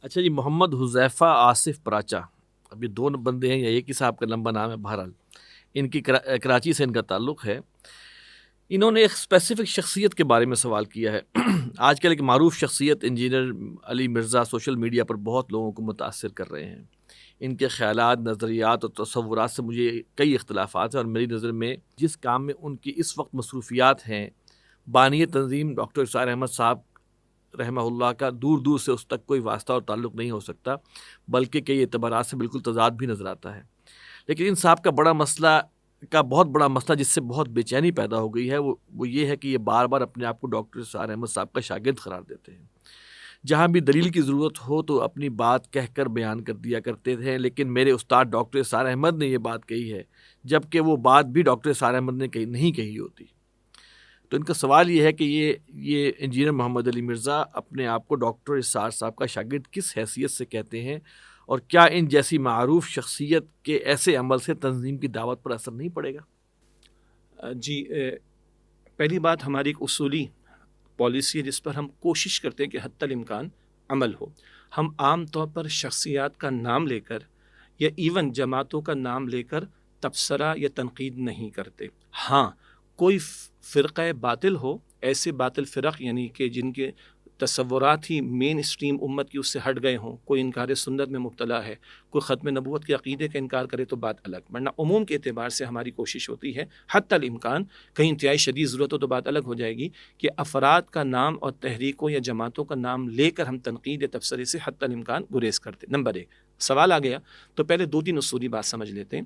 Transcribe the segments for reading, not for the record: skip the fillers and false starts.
اچھا جی، محمد حذیفہ آصف پراچا، اب یہ دو بندے ہیں یا ایک ہی صاحب کا لمبا نام ہے، بہرحال ان کی کراچی سے ان کا تعلق ہے۔ انہوں نے ایک اسپیسیفک شخصیت کے بارے میں سوال کیا ہے۔ آج کل ایک معروف شخصیت انجینئر علی مرزا سوشل میڈیا پر بہت لوگوں کو متاثر کر رہے ہیں۔ ان کے خیالات، نظریات اور تصورات سے مجھے کئی اختلافات ہیں، اور میری نظر میں جس کام میں ان کی اس وقت مصروفیات ہیں، بانی تنظیم ڈاکٹر اسرار احمد صاحب رحمہ اللہ کا دور دور سے اس تک کوئی واسطہ اور تعلق نہیں ہو سکتا، بلکہ کئی اعتبارات سے بالکل تضاد بھی نظر آتا ہے۔ لیکن ان صاحب کا بہت بڑا مسئلہ جس سے بہت بے چینی پیدا ہو گئی ہے وہ یہ ہے کہ یہ بار بار اپنے آپ کو ڈاکٹر اسرار احمد صاحب کا شاگرد قرار دیتے ہیں۔ جہاں بھی دلیل کی ضرورت ہو تو اپنی بات کہہ کر بیان کر دیا کرتے تھے، لیکن میرے استاد ڈاکٹر اسرار احمد نے یہ بات کہی ہے، جبکہ وہ بات بھی ڈاکٹر اسرار احمد نے نہیں کہی ہوتی۔ تو ان کا سوال یہ ہے کہ یہ انجینئر محمد علی مرزا اپنے آپ کو ڈاکٹر اسرار صاحب کا شاگرد کس حیثیت سے کہتے ہیں، اور کیا ان جیسی معروف شخصیت کے ایسے عمل سے تنظیم کی دعوت پر اثر نہیں پڑے گا؟ جی، پہلی بات ہماری ایک اصولی پالیسی ہے جس پر ہم کوشش کرتے ہیں کہ حتی الامکان عمل ہو۔ ہم عام طور پر شخصیات کا نام لے کر یا ایون جماعتوں کا نام لے کر تبصرہ یا تنقید نہیں کرتے۔ ہاں، کوئی فرقہ باطل ہو، ایسے باطل فرق یعنی کہ جن کے تصورات ہی مین اسٹریم امت کی اس سے ہٹ گئے ہوں، کوئی انکار سنت میں مبتلا ہے، کوئی ختم نبوت کے عقیدے کا انکار کرے تو بات الگ، ورنہ عموم کے اعتبار سے ہماری کوشش ہوتی ہے حتی الامکان، کہیں انتہائی شدید ضرورت ہو تو بات الگ ہو جائے گی، کہ افراد کا نام اور تحریکوں یا جماعتوں کا نام لے کر ہم تنقید یا تبصرے سے حتی الامکان گریز کرتے۔ نمبر ایک سوال آ گیا تو پہلے دو تین اصولی بات سمجھ لیتے ہیں۔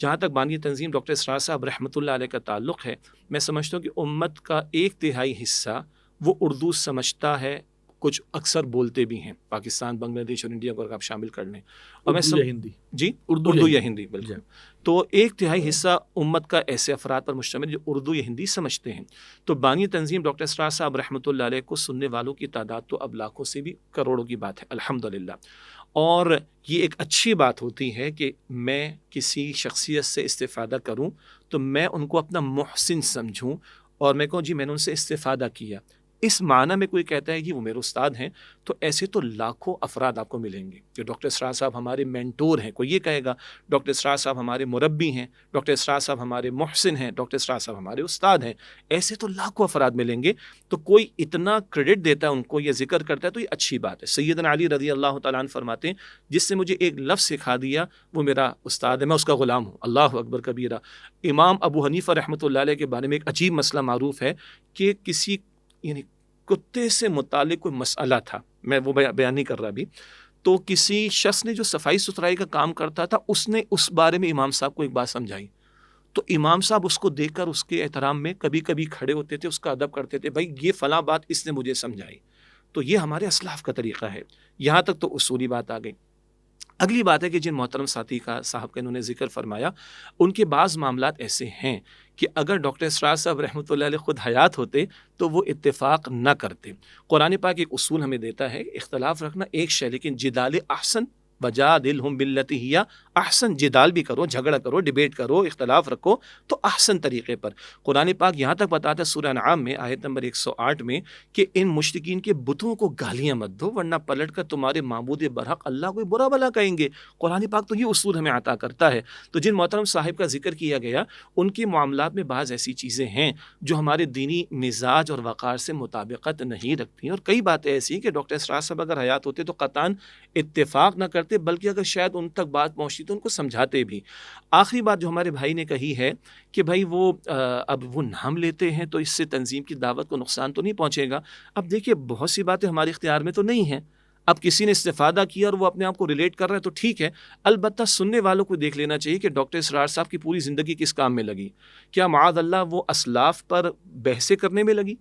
جہاں تک بانی تنظیم ڈاکٹر اسرار صاحب رحمۃ اللہ علیہ کا تعلق ہے، میں سمجھتا ہوں کہ امت کا 1/3 حصہ وہ اردو سمجھتا ہے، کچھ اکثر بولتے بھی ہیں، پاکستان، بنگلہ دیش اور انڈیا کو اگر آپ شامل کر لیں، اور اردو یا ہندی؟ جی، اردو یا ہندی، بالکل۔ تو 1/3 حصہ امت کا ایسے افراد پر مشتمل جو اردو یا ہندی سمجھتے ہیں۔ تو بانی تنظیم ڈاکٹر اسرار صاحب رحمۃ اللہ علیہ کو سننے والوں کی تعداد تو اب لاکھوں سے بھی کروڑوں کی بات ہے، الحمدللہ۔ اور یہ ایک اچھی بات ہوتی ہے کہ میں کسی شخصیت سے استفادہ کروں تو میں ان کو اپنا محسن سمجھوں، اور میں کہوں جی میں نے ان سے استفادہ کیا، اس معنی میں کوئی کہتا ہے کہ وہ میرے استاد ہیں، تو ایسے تو لاکھوں افراد آپ کو ملیں گے کہ ڈاکٹر اسرار صاحب ہمارے مینٹور ہیں، کوئی یہ کہے گا ڈاکٹر اسرار صاحب ہمارے مربی ہیں، ڈاکٹر اسرار صاحب ہمارے محسن ہیں، ڈاکٹر اسرار صاحب ہمارے استاد ہیں، ایسے تو لاکھوں افراد ملیں گے۔ تو کوئی اتنا کریڈٹ دیتا ہے ان کو یا ذکر کرتا ہے تو یہ اچھی بات ہے۔ سیدنا علی رضی اللہ تعالیٰ عنہ فرماتے ہیں جس سے مجھے ایک لفظ سکھا دیا وہ میرا استاد ہے، میں اس کا غلام ہوں، اللہ اکبر کبیرہ۔ امام ابو حنیفہ رحمۃ اللہ علیہ کے بارے میں ایک عجیب مسئلہ معروف ہے کہ کسی یعنی کتے سے متعلق کوئی مسئلہ تھا، میں وہ بیان نہیں کر رہا ابھی، تو کسی شخص نے جو صفائی ستھرائی کا کام کرتا تھا اس نے اس بارے میں امام صاحب کو ایک بات سمجھائی، تو امام صاحب اس کو دیکھ کر اس کے احترام میں کبھی کبھی کھڑے ہوتے تھے، اس کا ادب کرتے تھے، بھائی یہ فلاں بات اس نے مجھے سمجھائی۔ تو یہ ہمارے اسلاف کا طریقہ ہے۔ یہاں تک تو اصولی بات آ گئی۔ اگلی بات ہے کہ جن محترم ساتھی کا صاحب کا انہوں نے ذکر فرمایا، ان کے بعض معاملات ایسے ہیں کہ اگر ڈاکٹر اسرار صاحب رحمۃ اللہ علیہ خود حیات ہوتے تو وہ اتفاق نہ کرتے۔ قرآن پاک ایک اصول ہمیں دیتا ہے، اختلاف رکھنا ایک شے، لیکن جدال احسن وجادلہم باللتی ہی احسن، جدال بھی کرو، جھگڑا کرو، ڈیبیٹ کرو، اختلاف رکھو تو احسن طریقے پر۔ قرآن پاک یہاں تک بتاتا ہے سورہ انعام میں آیت نمبر 108 میں کہ ان مشرکین کے بتوں کو گالیاں مت دو ورنہ پلٹ کر تمہارے معبود برحق اللہ کو برا بلا کہیں گے۔ قرآن پاک تو یہ اصول ہمیں عطا کرتا ہے۔ تو جن محترم صاحب کا ذکر کیا گیا ان کے معاملات میں بعض ایسی چیزیں ہیں جو ہمارے دینی مزاج اور وقار سے مطابقت نہیں رکھتی، اور کئی باتیں ایسی ہیں کہ ڈاکٹر اسرار صاحب اگر حیات ہوتے تو قطعاً اتفاق نہ کرتے، بلکہ اگر شاید ان تک بات پہنچتی تو ان کو سمجھاتے بھی۔ آخری بات جو ہمارے بھائی نے کہی ہے کہ بھائی وہ اب وہ نام لیتے ہیں تو اس سے تنظیم کی دعوت کو نقصان تو نہیں پہنچے گا۔ اب دیکھیے بہت سی باتیں ہمارے اختیار میں تو نہیں ہیں، اب کسی نے استفادہ کیا اور وہ اپنے آپ کو ریلیٹ کر رہا ہے تو ٹھیک ہے، البتہ سننے والوں کو دیکھ لینا چاہیے کہ ڈاکٹر اسرار صاحب کی پوری زندگی کس کام میں لگی۔ کیا معاذ اللہ وہ اسلاف پر بحثیں کرنے میں لگی؟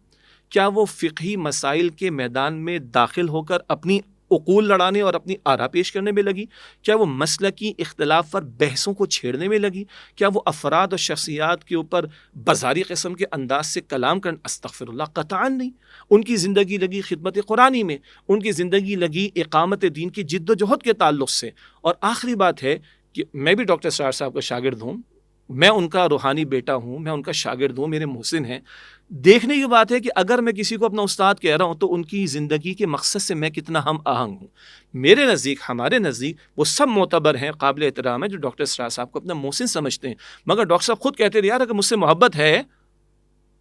کیا وہ فقہی مسائل کے میدان میں داخل ہو کر اپنی عقول لڑانے اور اپنی آرا پیش کرنے میں لگی؟ کیا وہ مسلکی اختلاف پر بحثوں کو چھیڑنے میں لگی؟ کیا وہ افراد اور شخصیات کے اوپر بازاری قسم کے انداز سے کلام کرنے؟ استغفر اللہ، قطعاً نہیں۔ ان کی زندگی لگی خدمت قرآنی میں، ان کی زندگی لگی اقامت دین کی جد و جہد کے تعلق سے۔ اور آخری بات ہے کہ میں بھی ڈاکٹر اسرار صاحب کا شاگرد ہوں، میں ان کا روحانی بیٹا ہوں، میں ان کا شاگرد ہوں، میرے محسن ہیں. دیکھنے کی بات ہے کہ اگر میں کسی کو اپنا استاد کہہ رہا ہوں تو ان کی زندگی کے مقصد سے میں کتنا ہم آہنگ ہوں. میرے نزدیک، ہمارے نزدیک وہ سب معتبر ہیں، قابل احترام ہیں جو ڈاکٹر اسرار صاحب کو اپنا محسن سمجھتے ہیں. مگر ڈاکٹر صاحب خود کہتے ہیں یار اگر مجھ سے محبت ہے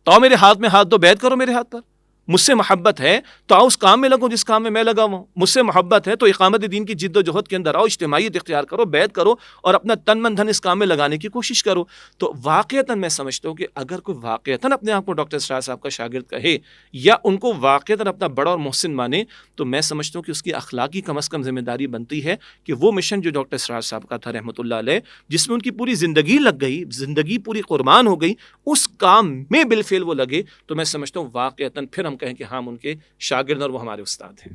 تو میرے ہاتھ میں ہاتھ دو، بیعت کرو میرے ہاتھ پر. مجھ سے محبت ہے تو آؤ اس کام میں لگو جس کام میں لگا ہوا ہوں. مجھ سے محبت ہے تو اقامت دین کی جد و جہد کے اندر آؤ، اجتماعیت اختیار کرو، بیعت کرو اور اپنا تن من دھن اس کام میں لگانے کی کوشش کرو. تو واقعتاً میں سمجھتا ہوں کہ اگر کوئی واقعتاً اپنے آپ کو ڈاکٹر اسرار صاحب کا شاگرد کہے یا ان کو واقعتاً اپنا بڑا اور محسن مانے، تو میں سمجھتا ہوں کہ اس کی اخلاقی کم از کم ذمہ داری بنتی ہے کہ وہ مشن جو ڈاکٹر اسرار صاحب کا تھا رحمۃ اللہ علیہ، جس میں ان کی پوری زندگی لگ گئی، زندگی پوری قربان ہو گئی، اس کام میں بالفعل وہ لگے. تو میں سمجھتا ہوں واقعتاً پھر ہم کہیں کہ ہم ان کے شاگرد اور وہ ہمارے استاد ہیں.